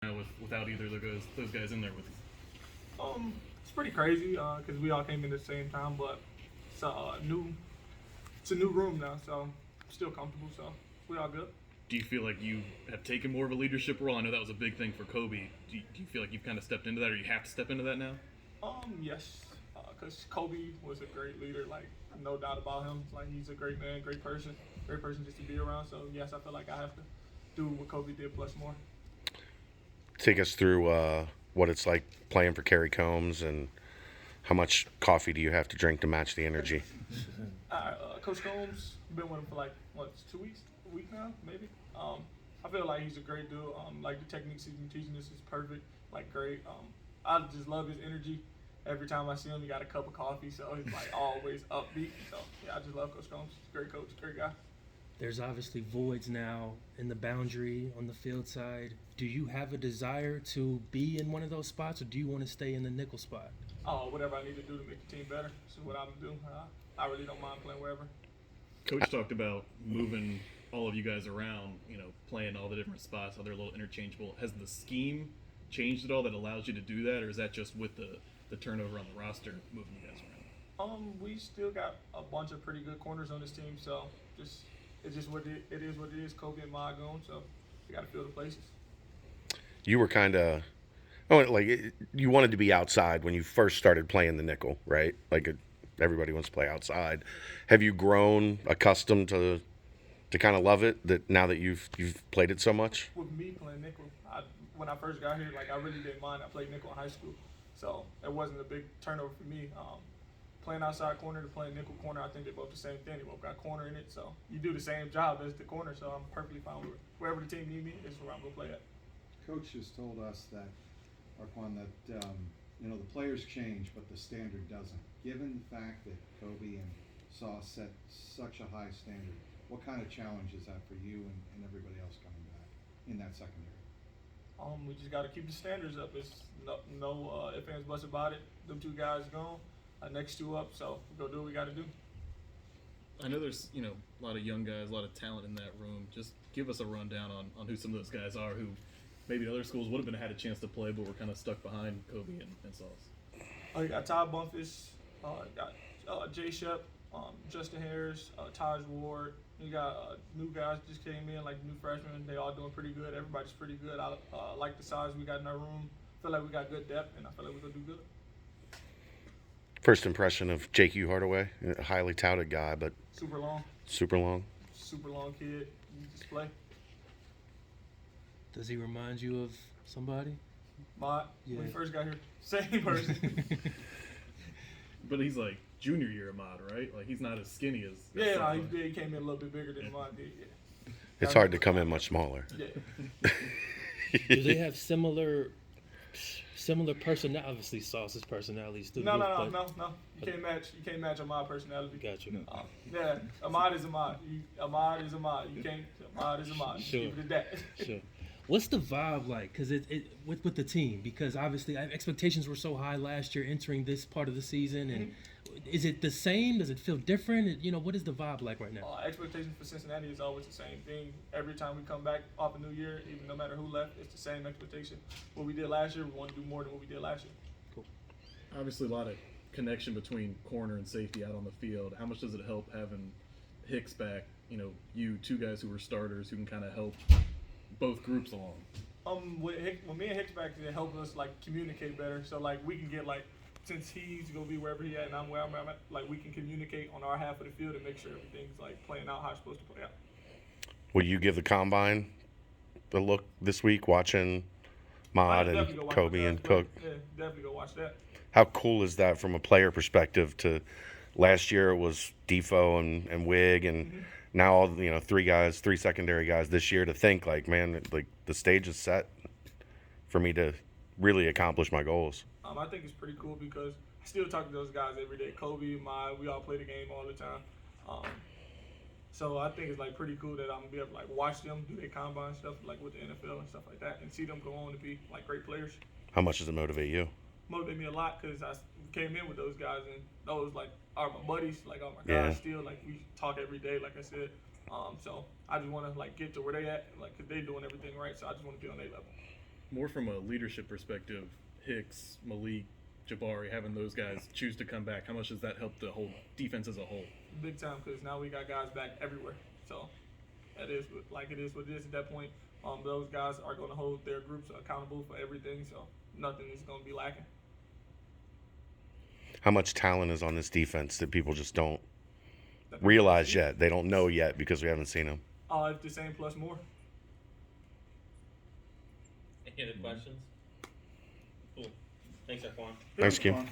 now without either of those guys in there with you? It's pretty crazy because we all came in at the same time, but it's it's a new room now, so I'm still comfortable. So we all good. Do you feel like you have taken more of a leadership role? I know that was a big thing for Kobe. Do you feel like you've kind of stepped into that, or you have to step into that now? Yes, because Kobe was a great leader, like no doubt about him. Like he's a great man, great person just to be around. So yes, I feel like I have to do what Kobe did plus more. Take us through what it's like playing for Kerry Combs and how much coffee do you have to drink to match the energy? Coach Combs, been with him for like what, 2 weeks, a week now, maybe. I feel like he's a great dude. Like the techniques he's been teaching us is perfect, like great. I just love his energy. Every time I see him, he got a cup of coffee, so he's like always upbeat. So yeah, I just love Coach Combs. He's a great coach, great guy. There's obviously voids now in the boundary on the field side. Do you have a desire to be in one of those spots, or do you want to stay in the nickel spot? Whatever I need to do to make the team better. This is what I'm gonna do. I really don't mind playing wherever. Coach talked about moving all of you guys around, playing all the different spots, how they're a little interchangeable. Has the scheme changed at all that allows you to do that, or is that just with the turnover on the roster moving you guys around? We still got a bunch of pretty good corners on this team, so it's just what it is. What it is. Kobe and Ma gone, so we got to fill the places. You were kind of, you wanted to be outside when you first started playing the nickel, right? Everybody wants to play outside. Have you grown accustomed to kind of love it that now that you've played it so much? With me playing nickel, when I first got here, I really didn't mind. I played nickel in high school, so it wasn't a big turnover for me. Playing outside corner to playing nickel corner, I think they're both the same thing. They both got corner in it, so you do the same job as the corner. So I'm perfectly fine with it. Wherever the team need me is where I'm gonna play at. Coach has told us that, Arquon, that the players change, but the standard doesn't. Given the fact that Kobe and Sauce set such a high standard, what kind of challenge is that for you and everybody else coming back in that secondary? We just got to keep the standards up. It's no ifs, ands, buts about it. Them two guys gone, next two up, so we go do what we got to do. I know there's a lot of young guys, a lot of talent in that room. Just give us a rundown on who some of those guys are who maybe other schools would have had a chance to play, but were kind of stuck behind Kobe and Sauce. You got Todd Bumphis, got Jay Shep, Justin Harris, Taj Ward. You got new guys just came in, like new freshmen. They all doing pretty good. Everybody's pretty good. I like the size we got in our room. Feel like we got good depth, and I feel like we're gonna do good. First impression of Jake U. Hardaway, a highly touted guy, but super long kid. You just play. Does he remind you of somebody? When he first got here, same person. But he's like junior year Ahmad, right? Like he's not as skinny as. He came in a little bit bigger than Ahmad did. Yeah. It's hard to come in much smaller. Yeah. Do they have similar personality? Obviously, Sauce's personality is No. You can't match Ahmad's personality. Gotcha. Yeah, Ahmad is Ahmad. Ahmad is Ahmad. You can't. Ahmad is Ahmad. Sure. Keep it at that. Sure. What's the vibe like? Because with the team, because obviously expectations were so high last year entering this part of the season, and is it the same? Does it feel different? What is the vibe like right now? Expectations for Cincinnati is always the same thing. Every time we come back off a new year, even no matter who left, it's the same expectation. What we did last year, we want to do more than what we did last year. Cool. Obviously, a lot of connection between corner and safety out on the field. How much does it help having Hicks back? You two guys who were starters who can kind of help both groups along. When me and Hicks back, it helped us communicate better. So we can get since he's gonna be wherever he at and I'm where I'm at, we can communicate on our half of the field and make sure everything's playing out how it's supposed to play out. Will you give the combine a look this week, watching Mod and Kobe and Cook? Yeah, definitely go watch that. How cool is that from a player perspective? To last year it was Defo and Wig and now all three secondary guys this year. To think the stage is set for me to really accomplish my goals. I think it's pretty cool because I still talk to those guys every day. Kobe, we all play the game all the time. So I think it's pretty cool that I'm gonna be able to watch them do their combine stuff with the NFL and stuff like that, and see them go on to be great players. How much does it motivate you? Motivate me a lot because I came in with those guys and those are my buddies. Oh my God, still we talk every day, like I said. So I just want to get to where they at, because they're doing everything right. So I just want to be on their level. more from a leadership perspective, Hicks, Malik, Jabari, having those guys choose to come back, how much does that help the whole defense as a whole? Big time, because now we got guys back everywhere. So that is like it is what it is at that point. Those guys are going to hold their groups accountable for everything, so nothing is going to be lacking. How much talent is on this defense that people just don't realize yet? They don't know yet because we haven't seen them. It's the same plus more. Any other questions? Cool. Thanks, Arquon. Thanks, Kim.